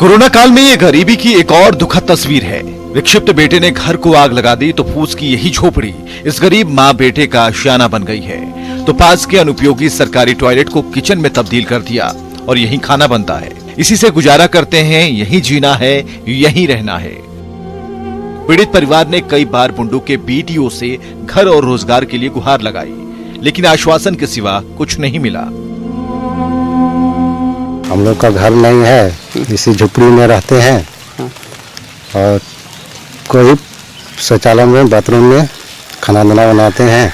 Corona काल में ये गरीबी की एक और दुखद तस्वीर है। विक्षिप्त बेटे ने घर को आग लगा दी तो फूस की यही झोपड़ी इस गरीब माँ बेटे का आशियाना बन गई है। तो पास के अनुपयोगी सरकारी टॉयलेट को किचन में तब्दील कर दिया और यहीं खाना बनता है। इसी से गुजारा करते हैं, यहीं जीना है, यहीं रहना है। पीड़ित परिवार ने कई बार बुंडू के बीटीओ से घर और रोजगार के लिए गुहार लगाई, लेकिन आश्वासन के सिवा कुछ नहीं मिला। हम लोग का घर नहीं है, इसी झुपड़ी में रहते हैं और कोई शौचालय में बाथरूम में खाना बनाते हैं।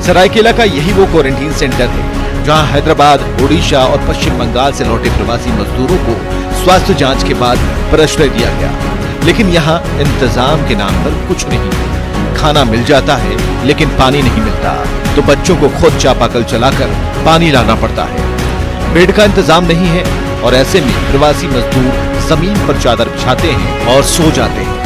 सरायकेला का यही वो क्वारंटीन सेंटर है जहां हैदराबाद, ओडिशा और पश्चिम बंगाल से लौटे प्रवासी मजदूरों को स्वास्थ्य जांच के बाद प्रश्रय दिया गया। लेकिन यहाँ इंतजाम के नाम पर कुछ नहीं। खाना मिल जाता है लेकिन पानी नहीं मिलता, तो बच्चों को खुद चापाकल चलाकर पानी लाना पड़ता है। बेड का इंतजाम नहीं है और ऐसे में प्रवासी मजदूर जमीन पर चादर बिछाते हैं और सो जाते हैं।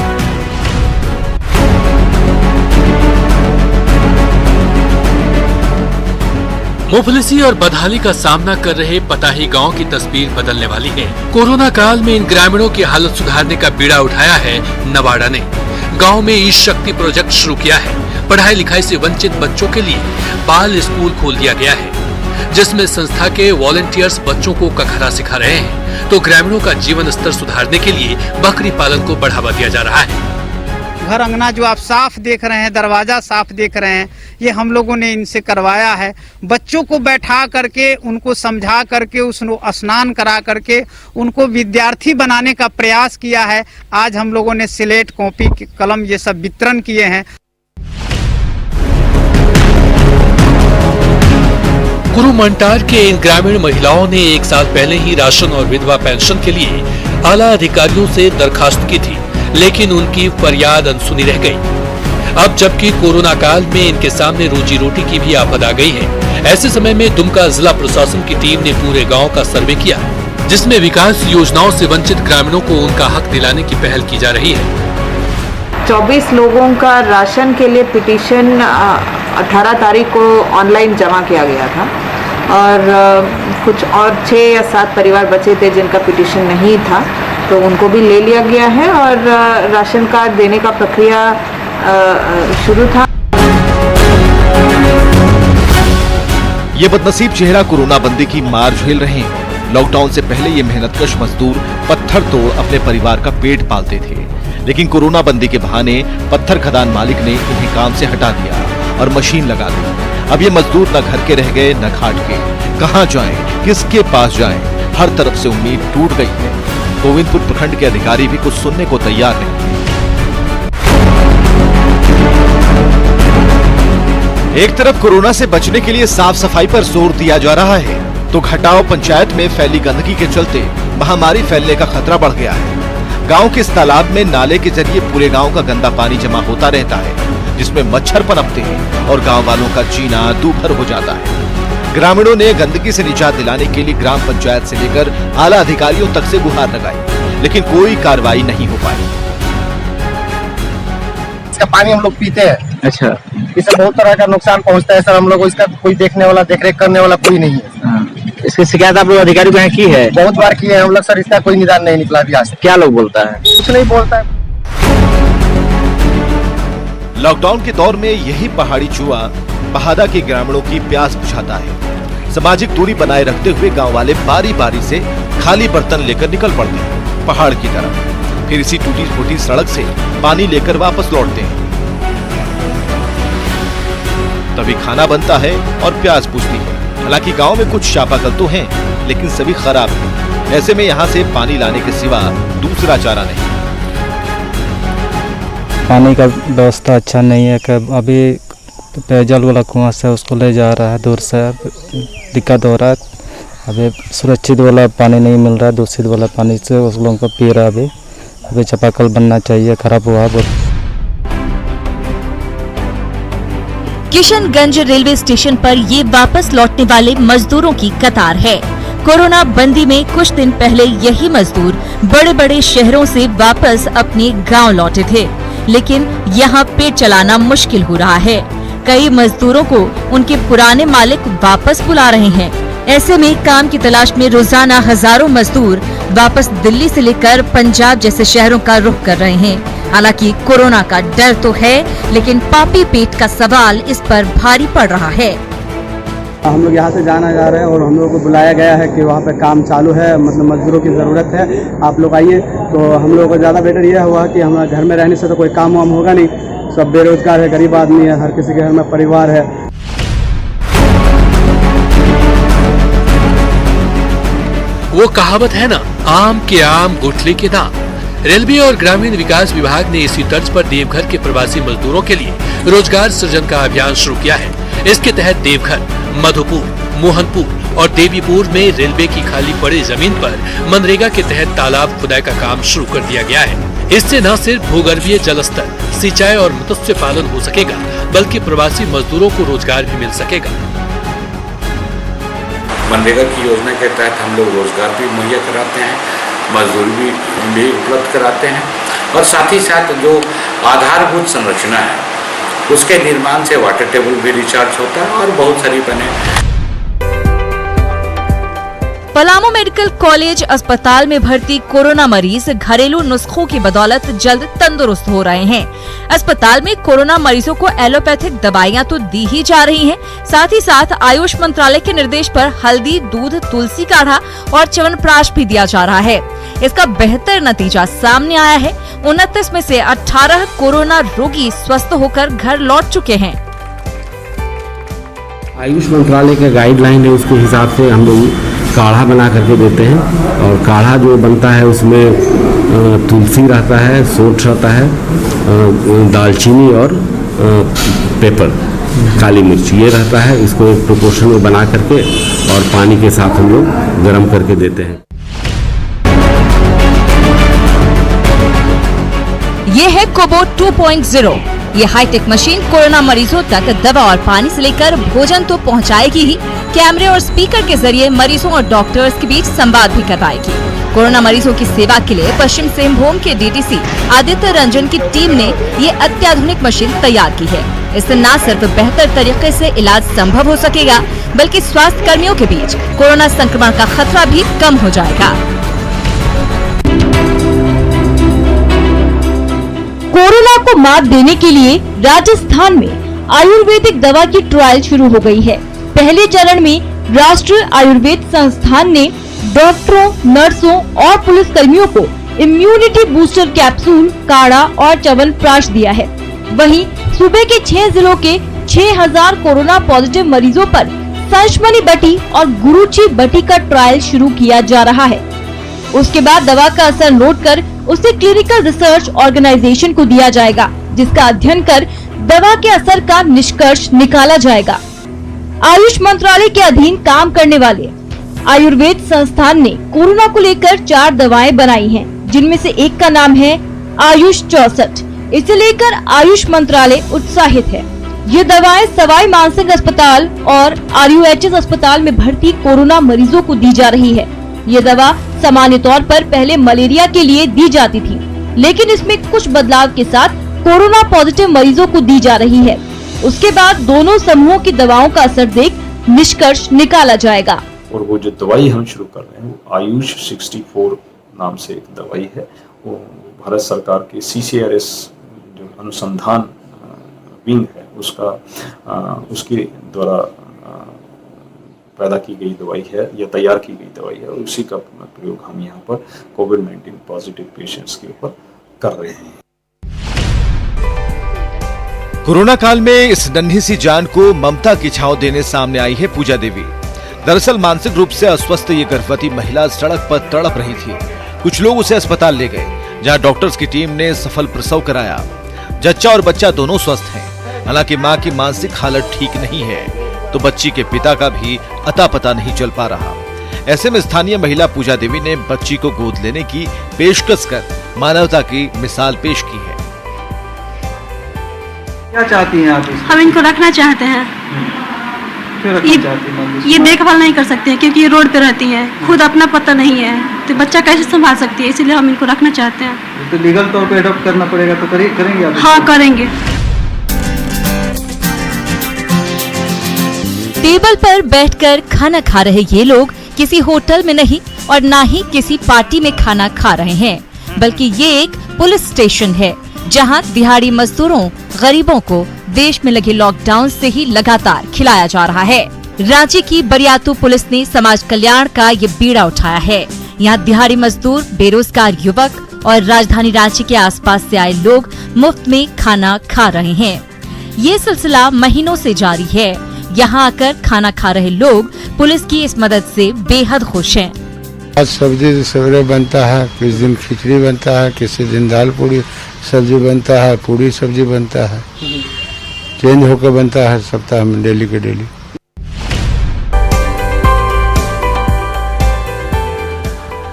मुफलिसी और बदहाली का सामना कर रहे पताही गांव की तस्वीर बदलने वाली है। कोरोना काल में इन ग्रामीणों की हालत सुधारने का बीड़ा उठाया है नवाड़ा ने। गांव में ई शक्ति प्रोजेक्ट शुरू किया है। पढ़ाई लिखाई से वंचित बच्चों के लिए बाल स्कूल खोल दिया गया है, जिसमें संस्था के वॉलंटियर्स बच्चों को कखरा सिखा रहे हैं। तो ग्रामीणों का जीवन स्तर सुधारने के लिए बकरी पालन को बढ़ावा दिया जा रहा है। घर अंगना जो आप साफ देख रहे हैं, दरवाजा साफ देख रहे हैं, ये हम लोगों ने इनसे करवाया है। बच्चों को बैठा करके, उनको समझा करके, उसको स्नान करा करके उनको विद्यार्थी बनाने का प्रयास किया है। आज हम लोगों ने स्लेट, कॉपी, कलम ये सब वितरण किए हैं। कुरुमंटार के इन ग्रामीण महिलाओं ने 1 साल पहले ही राशन और विधवा पेंशन के लिए आला अधिकारियों से दरखास्त की थी, लेकिन उनकी फरियाद अनसुनी रह गई। अब जबकि कोरोना काल में इनके सामने रोजी रोटी की भी आफत आ गई है, ऐसे समय में दुमका जिला प्रशासन की टीम ने पूरे गांव का सर्वे किया, जिसमें विकास योजनाओं से वंचित ग्रामीणों को उनका हक दिलाने की पहल की जा रही है। 24 लोगों का राशन के लिए पिटीशन 18 तारीख को ऑनलाइन जमा किया गया था और कुछ और 6 या 7 परिवार बचे थे जिनका पिटीशन नहीं था, तो उनको भी ले लिया गया है और राशन कार्ड देने का प्रक्रिया शुरू था। ये बदनसीब चेहरा कोरोना बंदी की मार झेल रहे हैं। लॉकडाउन से पहले ये मेहनतकश मजदूर पत्थर तोड़ अपने परिवार का पेट पालते थे, लेकिन कोरोना बंदी के बहाने पत्थर खदान मालिक ने इन्हें काम से हटा दिया और मशीन लगा दी। अब ये मजदूर न घर के रह gए न घाट के। कहाँ जाएं, किसके पास जाएं? हर तरफ से उम्मीद टूट गई है। गोविंदपुर प्रखंड के अधिकारी भी कुछ सुनने को तैयार नहीं। एक तरफ कोरोना से बचने के लिए साफ सफाई पर जोर दिया जा रहा है, तो घटाव पंचायत में फैली गंदगी के चलते महामारी फैलने का खतरा बढ़ गया है। गांव के इस तालाब में नाले के जरिए पूरे गांव का गंदा पानी जमा होता रहता है, जिसमें मच्छर पनपते हैं और गांव वालों का जीना दूभर हो जाता है। ग्रामीणों ने गंदगी से निजात दिलाने के लिए ग्राम पंचायत से लेकर आला अधिकारियों तक से गुहार लगाई, लेकिन कोई कार्रवाई नहीं हो पाई। इसका पानी हम लोग पीते हैं। अच्छा, इससे बहुत तरह का नुकसान पहुंचता है सर। हम लोग इसका कोई देखने वाला, देखरेख करने वाला कोई नहीं है। इसकी शिकायत आप लोग अधिकारी को यहाँ की है? बहुत बार किए हैं हम लोग सर, इसका कोई निदान नहीं निकला अभी आज। क्या लोग बोलता है? कुछ नहीं बोलता है। लॉकडाउन के दौर में यही पहाड़ी चूहा बहादा के ग्रामीणों की प्यास बुझाता है। सामाजिक दूरी बनाए रखते हुए गांव वाले बारी बारी से खाली बर्तन लेकर निकल पड़ते हैं पहाड़ की तरफ, फिर इसी टूटी फूटी सड़क से पानी लेकर वापस लौटते हैं। तभी खाना बनता है और प्यास बुझती है। हालांकि गांव में कुछ चापाकल तो हैं, लेकिन सभी खराब हैं। ऐसे में यहाँ से पानी लाने के सिवा दूसरा चारा नहीं। पानी का व्यवस्था अच्छा नहीं है कि अभी पेयजल वाला कुआं से उसको ले जा रहा है, दूर से दिक्कत हो रहा है। अभी सुरक्षित वाला पानी नहीं मिल रहा है, दूषित वाला पानी से उस लोगों को पी रहा है। अभी चापाकल बनना चाहिए, खराब हुआ बहुत। किशनगंज रेलवे स्टेशन पर ये वापस लौटने वाले मजदूरों की कतार है। कोरोना बंदी में कुछ दिन पहले यही मजदूर बड़े बड़े शहरों से वापस अपने गांव लौटे थे, लेकिन यहाँ पेट चलाना मुश्किल हो रहा है। कई मजदूरों को उनके पुराने मालिक वापस बुला रहे हैं। ऐसे में काम की तलाश में रोजाना हजारों मजदूर वापस दिल्ली से लेकर पंजाब जैसे शहरों का रुख कर रहे हैं। हालांकि कोरोना का डर तो है, लेकिन पापी पेट का सवाल इस पर भारी पड़ रहा है। हम लोग यहाँ से जाना जा रहे हैं और हम लोग को बुलाया गया है कि वहाँ पे काम चालू है, मतलब मजदूरों की ज़रूरत है, आप लोग आइए। तो हम लोगों को ज़्यादा बेटर यह हुआ कि हमारे घर में रहने से तो कोई काम वाम होगा नहीं, सब बेरोजगार है, गरीब आदमी है, हर किसी के घर में परिवार है। वो कहावत है ना, आम के आम गुठली के दाम। रेलवे और ग्रामीण विकास विभाग ने इसी तर्ज पर देवघर के प्रवासी मजदूरों के लिए रोजगार सृजन का अभियान शुरू किया है। इसके तहत देवघर, मधुपुर, मोहनपुर और देवीपुर में रेलवे की खाली पड़ी जमीन पर मनरेगा के तहत तालाब खुदाई का काम शुरू कर दिया गया है। इससे न सिर्फ भूगर्भीय जल स्तर, सिंचाई और मत्स्य पालन हो सकेगा, बल्कि प्रवासी मजदूरों को रोजगार भी मिल सकेगा। मनरेगा की योजना के तहत हम लोग रोजगार भी मुहैया कराते हैं, मजदूरी भी उपलब्ध कराते हैं और साथ ही साथ जो आधारभूत संरचना है उसके निर्माण से वाटर टेबल भी रिचार्ज होता है और बहुत सारी बने। पलामू मेडिकल कॉलेज अस्पताल में भर्ती कोरोना मरीज घरेलू नुस्खों की बदौलत जल्द तंदुरुस्त हो रहे हैं। अस्पताल में कोरोना मरीजों को एलोपैथिक दवाइयां तो दी ही जा रही हैं, साथ ही साथ आयुष मंत्रालय के निर्देश पर हल्दी, दूध, तुलसी काढ़ा और च्यवनप्राश भी दिया जा रहा है। इसका बेहतर नतीजा सामने आया है। 29 में से 18 कोरोना रोगी स्वस्थ होकर घर लौट चुके हैं। आयुष मंत्रालय का गाइडलाइन है, उसके हिसाब से हम लोग काढ़ा बना करके देते हैं और काढ़ा जो बनता है उसमें तुलसी रहता है, सौंठ रहता है, दालचीनी और पेपर, काली मिर्च ये रहता है। इसको एक प्रोपोर्शन में बना करके और पानी के साथ हम लोग गर्म करके देते हैं। ये है कोबो 2.0। ये हाईटेक मशीन कोरोना मरीजों तक दवा और पानी से लेकर भोजन तो पहुंचाएगी ही, कैमरे और स्पीकर के जरिए मरीजों और डॉक्टर्स के बीच संवाद भी करवाएगी। कोरोना मरीजों की सेवा के लिए पश्चिम सिंहभूम के डीटीसी आदित्य रंजन की टीम ने ये अत्याधुनिक मशीन तैयार की है। इससे न सिर्फ बेहतर तरीके से इलाज संभव हो सकेगा, बल्कि स्वास्थ्य कर्मियों के बीच कोरोना संक्रमण का खतरा भी कम हो जाएगा। कोरोना को मात देने के लिए राजस्थान में आयुर्वेदिक दवा की ट्रायल शुरू हो गई है। पहले चरण में राष्ट्रीय आयुर्वेद संस्थान ने डॉक्टरों, नर्सों और पुलिस कर्मियों को इम्यूनिटी बूस्टर कैप्सूल, काढ़ा और च्यवनप्राश दिया है। वहीं सूबे के 6 जिलों के 6000 कोरोना पॉजिटिव मरीजों पर संशमनी बटी और गुरुची बटी का ट्रायल शुरू किया जा रहा है। उसके बाद दवा का असर नोट कर उसे क्लिनिकल रिसर्च ऑर्गेनाइजेशन को दिया जाएगा, जिसका अध्ययन कर दवा के असर का निष्कर्ष निकाला जाएगा। आयुष मंत्रालय के अधीन काम करने वाले आयुर्वेद संस्थान ने कोरोना को लेकर 4 दवाएं बनाई हैं, जिनमें से एक का नाम है आयुष 64। इसे लेकर आयुष मंत्रालय उत्साहित है। ये दवाएं सवाई मानसिंह अस्पताल और RUHS अस्पताल में भर्ती कोरोना मरीजों को दी जा रही है। ये दवा सामान्य तौर पर पहले मलेरिया के लिए दी जाती थी, लेकिन इसमें कुछ बदलाव के साथ कोरोना पॉजिटिव मरीजों को दी जा रही है। उसके बाद दोनों समूहों की दवाओं का असर देख निष्कर्ष निकाला जाएगा। और वो जो दवाई हम शुरू कर रहे हैं वो आयुष 64 नाम से एक दवाई है। वो भारत सरकार के CCRS जो अनुसंधान विंग है उसके द्वारा पैदा की गई दवाई है या तैयार की गई दवाई है, और उसी का प्रयोग हम यहाँ पर कोविड-19 पॉजिटिव पेशेंट्स के ऊपर कर रहे हैं। कोरोना काल में इस नन्ही सी जान को ममता की छांव देने सामने आई है पूजा देवी। दरअसल मानसिक रूप से अस्वस्थ ये गर्भवती महिला सड़क पर तड़प रही थी। कुछ लोग उसे अस्पताल ले गए, जहां डॉक्टर्स की टीम ने सफल प्रसव कराया। जच्चा और बच्चा दोनों स्वस्थ हैं। हालांकि मां की मानसिक हालत ठीक नहीं है, तो बच्ची के पिता का भी अता पता नहीं चल पा रहा। ऐसे में स्थानीय महिला पूजा देवी ने बच्ची को गोद लेने की पेशकश कर मानवता की मिसाल पेश की है। क्या चाहती हैं आप? हम इनको रखना चाहते हैं। ये देखभाल नहीं कर सकते हैं क्योंकि ये रोड पे रहती हैं, खुद अपना पता नहीं है, तो बच्चा कैसे संभाल सकती है, इसीलिए हम इनको रखना चाहते हैं। तो लीगल तौर पे अडॉप्ट करना पड़ेगा, तो करेंगे आप? हाँ, करेंगे। टेबल पर बैठकर खाना खा रहे ये लोग किसी होटल में नहीं और ना ही किसी पार्टी में खाना खा रहे हैं, बल्कि ये एक पुलिस स्टेशन है जहां दिहाड़ी मजदूरों गरीबों को देश में लगे लॉकडाउन से ही लगातार खिलाया जा रहा है। रांची की बरियातू पुलिस ने समाज कल्याण का ये बीड़ा उठाया है। यहाँ दिहाड़ी मजदूर, बेरोजगार युवक और राजधानी रांची के आसपास से आए लोग मुफ्त में खाना खा रहे हैं। ये सिलसिला महीनों से जारी है। यहाँ आकर खाना खा रहे लोग पुलिस की इस मदद से बेहद खुश हैं। आज सब्जी सवेरे बनता है, किसी दिन खिचड़ी बनता है, किसी दिन दाल पूरी सब्जी बनता है, पूरी सब्जी बनता है, चेंज होकर बनता है सप्ताह में, डेली के डेली।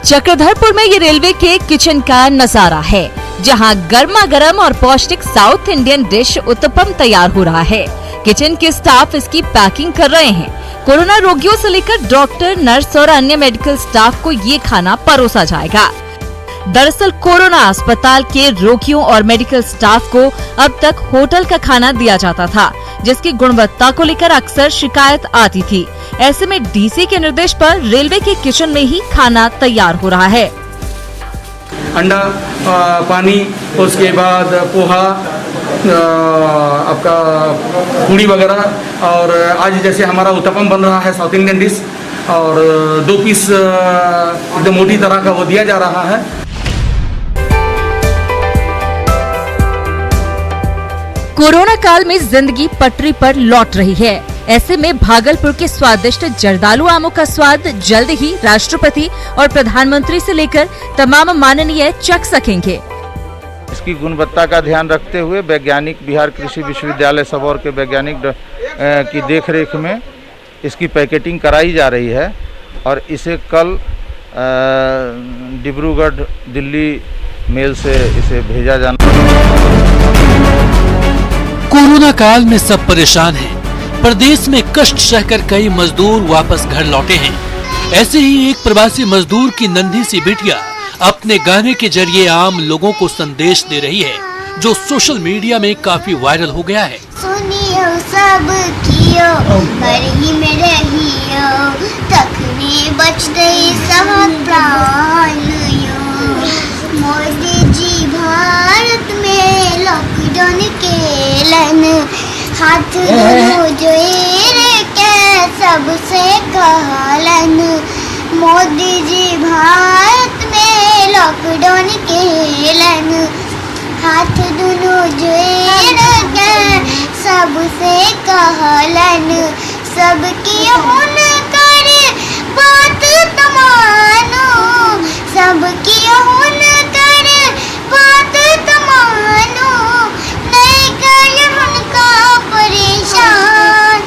चक्रधरपुर में ये रेलवे के किचन का नजारा है, जहां गर्मा गर्म और पौष्टिक साउथ इंडियन डिश उत्तपम तैयार हो रहा है। किचन के स्टाफ इसकी पैकिंग कर रहे हैं। कोरोना रोगियों से लेकर डॉक्टर, नर्स और अन्य मेडिकल स्टाफ को ये खाना परोसा जाएगा। दरअसल कोरोना अस्पताल के रोगियों और मेडिकल स्टाफ को अब तक होटल का खाना दिया जाता था, जिसकी गुणवत्ता को लेकर अक्सर शिकायत आती थी। ऐसे में डीसी के निर्देश पर रेलवे के किचन में ही खाना तैयार हो रहा है। अंडा, पानी, उसके बाद पोहा, आपका पूड़ी वगैरह, और आज जैसे हमारा उत्तपम बन रहा है साउथ इंडियन डिश, और 2 पीस एकदम मोटी तरह का वो दिया जा रहा है। कोरोना काल में जिंदगी पटरी पर लौट रही है। ऐसे में भागलपुर के स्वादिष्ट जर्दालू आमों का स्वाद जल्द ही राष्ट्रपति और प्रधानमंत्री से लेकर तमाम माननीय चख सकेंगे। इसकी गुणवत्ता का ध्यान रखते हुए वैज्ञानिक बिहार कृषि विश्वविद्यालय सबौर के वैज्ञानिक की देखरेख में इसकी पैकेटिंग कराई जा रही है और इसे कल डिब्रूगढ़ दिल्ली मेल से इसे भेजा जाना। कोरोना काल में सब परेशान हैं। प्रदेश में कष्ट सहकर कई मजदूर वापस घर लौटे हैं। ऐसे ही एक प्रवासी मजदूर की नन्ही सी बिटिया अपने गाने के जरिए आम लोगों को संदेश दे रही है, जो सोशल मीडिया में काफी वायरल हो गया है। सुनियो सब कियो, घर ही में रहियो, तखने बच गई सब प्राण यो। मोदी जी भारत में लॉकडाउन केलन, हाथ जोड़ के सबसे कहलन। मोदी जी भारत में लॉकडाउन केलन, हाथ दोनों जोड़ के सबसे कहलन। सबकी हुन कर बात तमानो, सबकी हुन कर बात तमानो, नहीं कर उनका परेशान।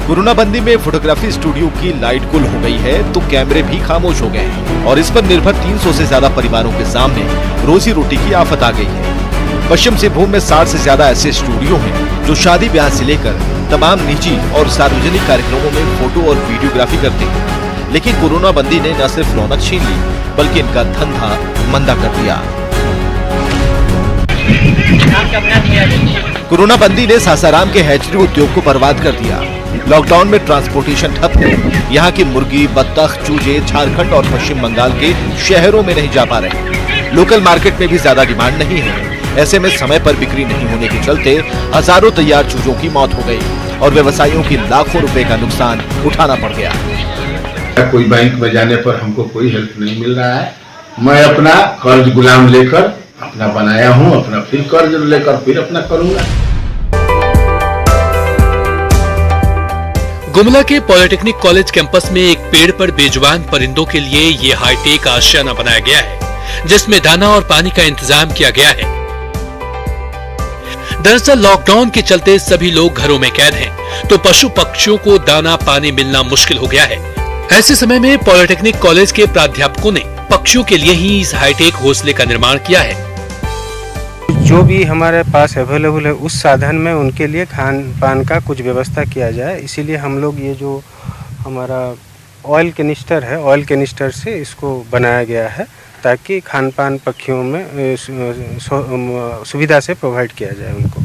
कोरोना बंदी में फोटोग्राफी स्टूडियो की लाइट गुल हो गई है तो कैमरे भी खामोश हो गए हैं और इस पर निर्भर 300 से ज्यादा परिवारों के सामने रोजी रोटी की आफत आ गई है। पश्चिम सिंहभूम में 60 से ज्यादा ऐसे स्टूडियो हैं जो शादी ब्याह से लेकर तमाम निजी और सार्वजनिक कार्यक्रमों में फोटो और वीडियोग्राफी करते हैं। लेकिन कोरोना बंदी ने न सिर्फ रौनक छीन ली बल्कि इनका धंधा मंदा कर दिया। कोरोना बंदी ने सासाराम के हैचरी उद्योग को बर्बाद कर दिया। लॉकडाउन में ट्रांसपोर्टेशन ठप है। यहाँ की मुर्गी, बत्तख, चूजे झारखंड और पश्चिम बंगाल के शहरों में नहीं जा पा रहे। लोकल मार्केट में भी ज्यादा डिमांड नहीं है। ऐसे में समय पर बिक्री नहीं होने के चलते हजारों तैयार चूजों की मौत हो गई और व्यवसायियों की लाखों रुपए का नुकसान उठाना पड़ गया। कोई बैंक में जाने पर हमको कोई हेल्प नहीं मिल रहा है। मैं अपना कर्ज गुलाम लेकर अपना बनाया हूँ, अपना फिर कर्ज लेकर फिर अपना करूँगा। गुमला के पॉलिटेक्निक कॉलेज कैंपस में एक पेड़ पर बेजुबान परिंदों के लिए ये हाईटेक आशियाना बनाया गया है, जिसमें दाना और पानी का इंतजाम किया गया है। दरअसल लॉकडाउन के चलते सभी लोग घरों में कैद हैं, तो पशु पक्षियों को दाना पानी मिलना मुश्किल हो गया है। ऐसे समय में पॉलिटेक्निक कॉलेज के प्राध्यापकों ने पक्षियों के लिए ही इस हाईटेक घोंसले का निर्माण किया है। जो भी हमारे पास अवेलेबल है उस साधन में उनके लिए खान पान का कुछ व्यवस्था किया जाए। इसीलिए हम लोग ये जो हमारा ऑयल कैनिस्टर है, ऑयल कैनिस्टर से इसको बनाया गया है ताकि खान पान पक्षियों में सुविधा से प्रोवाइड किया जाए उनको।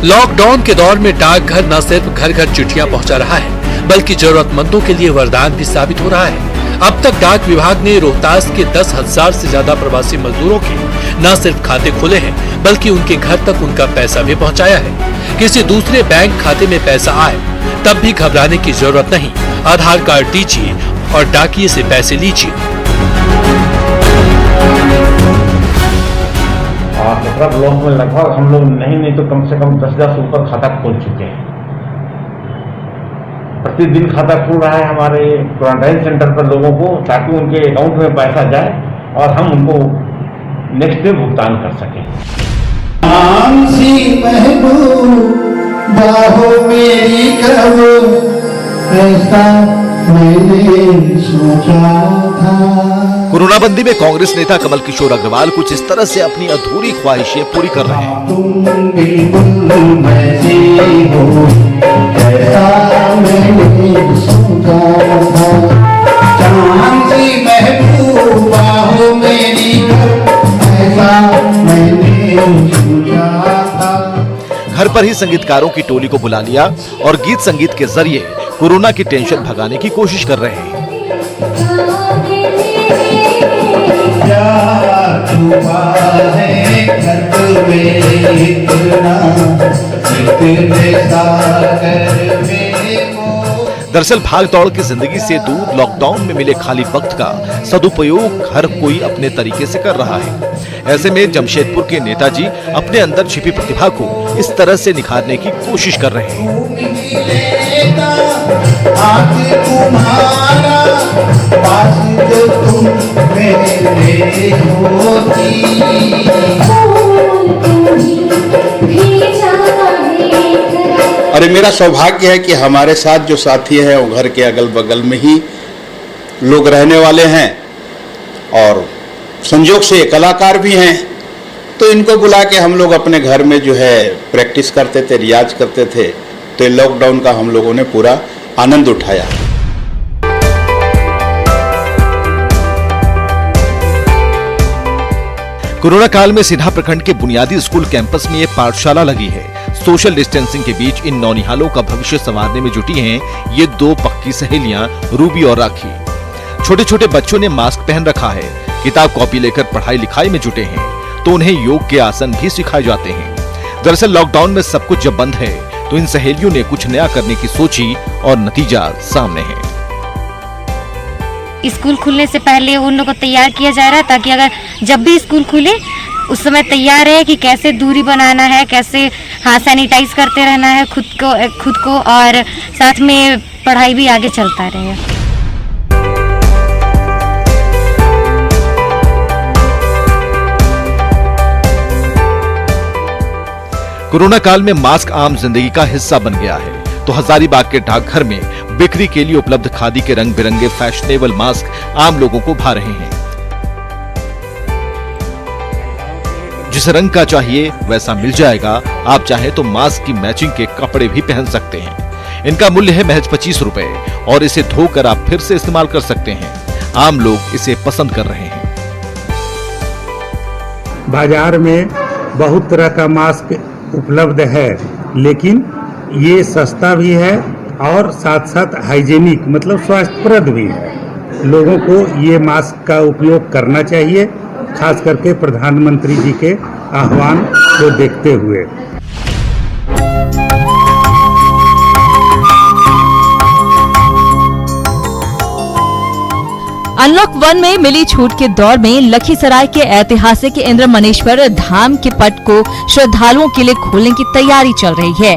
लॉकडाउन के दौर में डाकघर न सिर्फ घर घर चिट्ठियां पहुंचा रहा है बल्कि जरूरतमंदों के लिए वरदान भी साबित हो रहा है। अब तक डाक विभाग ने रोहतास के 10,000 से ज्यादा प्रवासी मजदूरों के न सिर्फ खाते खोले हैं बल्कि उनके घर तक उनका पैसा भी पहुंचाया है। किसी दूसरे बैंक खाते में पैसा आए तब भी घबराने की जरूरत नहीं। आधार कार्ड दीजिए और डाकिए से पैसे लीजिए। मथुरा ब्लॉक में लगभग हम लोग नहीं तो कम से कम 10,000 से ऊपर खाता खोल चुके हैं। प्रतिदिन खाता खुल रहा है हमारे क्वारंटाइन सेंटर पर लोगों को, ताकि उनके अकाउंट में पैसा जाए और हम उनको नेक्स्ट डे भुगतान कर सकें। मेरी ऐसा मैंने सोचा था। कोरोना बंदी में कांग्रेस नेता कमल किशोर अग्रवाल कुछ इस तरह से अपनी अधूरी ख्वाहिशें पूरी कर रहे हैं। घर पर ही संगीतकारों की टोली को बुला लिया और गीत संगीत के जरिए कोरोना की टेंशन भगाने की कोशिश कर रहे हैं। दरअसल भाग दौड़ की जिंदगी से दूर लॉकडाउन में मिले खाली वक्त का सदुपयोग हर कोई अपने तरीके से कर रहा है। ऐसे में जमशेदपुर के नेताजी अपने अंदर छिपी प्रतिभा को इस तरह से निखारने की कोशिश कर रहे हैं। और मेरा सौभाग्य है कि हमारे साथ जो साथी हैं वो घर के अगल बगल में ही लोग रहने वाले हैं और संयोग से कलाकार भी हैं, तो इनको बुला के हम लोग अपने घर में जो है प्रैक्टिस करते थे, रियाज करते थे। तो लॉकडाउन का हम लोगों ने पूरा आनंद उठाया। कोरोना काल में सिन्हा प्रखंड के बुनियादी स्कूल कैंपस में ये पाठशाला लगी है। सोशल डिस्टेंसिंग के बीच इन नौनिहालों का भविष्य संवारने में जुटी हैं ये दो पक्की सहेलियां रूबी और राखी। छोटे छोटे बच्चों ने मास्क पहन रखा है, किताब कॉपी लेकर पढ़ाई लिखाई में जुटे हैं, तो उन्हें योग के आसन भी सिखाए जाते हैं। दरअसल लॉकडाउन में सब कुछ जब बंद है तो इन सहेलियों ने कुछ नया करने की सोची और नतीजा सामने है। स्कूल खुलने से पहले उन लोगों को तैयार किया जा रहा है ताकि अगर जब भी स्कूल खुले उस समय तैयार है कि कैसे दूरी बनाना है, कैसे हाथ सैनिटाइज करते रहना है खुद को और साथ में पढ़ाई भी आगे चलता रहे। कोरोना काल में मास्क आम जिंदगी का हिस्सा बन गया है, तो हजारीबाग के डाकघर में बिक्री के लिए उपलब्ध खादी के रंग बिरंगे फैशनेबल मास्क आम लोगों को भा रहे हैं। जिस रंग का चाहिए वैसा मिल जाएगा। आप चाहे तो मास्क की मैचिंग के कपड़े भी पहन सकते हैं। इनका मूल्य है महज 25 रुपए और इसे धोकर आप फिर से इस्तेमाल कर सकते हैं। आम लोग इसे पसंद कर रहे हैं। बाजार में बहुत तरह का मास्क उपलब्ध है, लेकिन ये सस्ता भी है और साथ साथ हाइजीनिक मतलब स्वास्थ्यप्रद भी है। लोगों को ये मास्क का उपयोग करना चाहिए, खास करके प्रधानमंत्री जी के आह्वान को देखते हुए। अनलॉक 1 में मिली छूट के दौर में लखीसराय के ऐतिहासिक इंद्रमणेश्वर धाम के पट को श्रद्धालुओं के लिए खोलने की तैयारी चल रही है।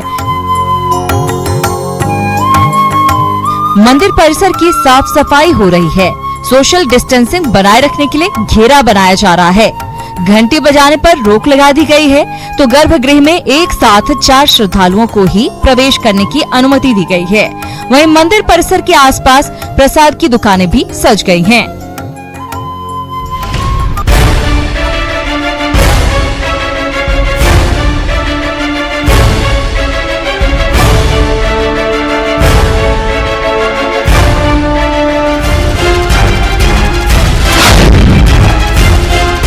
मंदिर परिसर की साफ सफाई हो रही है। सोशल डिस्टेंसिंग बनाए रखने के लिए घेरा बनाया जा रहा है। घंटी बजाने पर रोक लगा दी गई है, तो गर्भगृह में एक साथ 4 श्रद्धालुओं को ही प्रवेश करने की अनुमति दी गई है। वहीं मंदिर परिसर के आसपास प्रसाद की दुकानें भी सज गई हैं।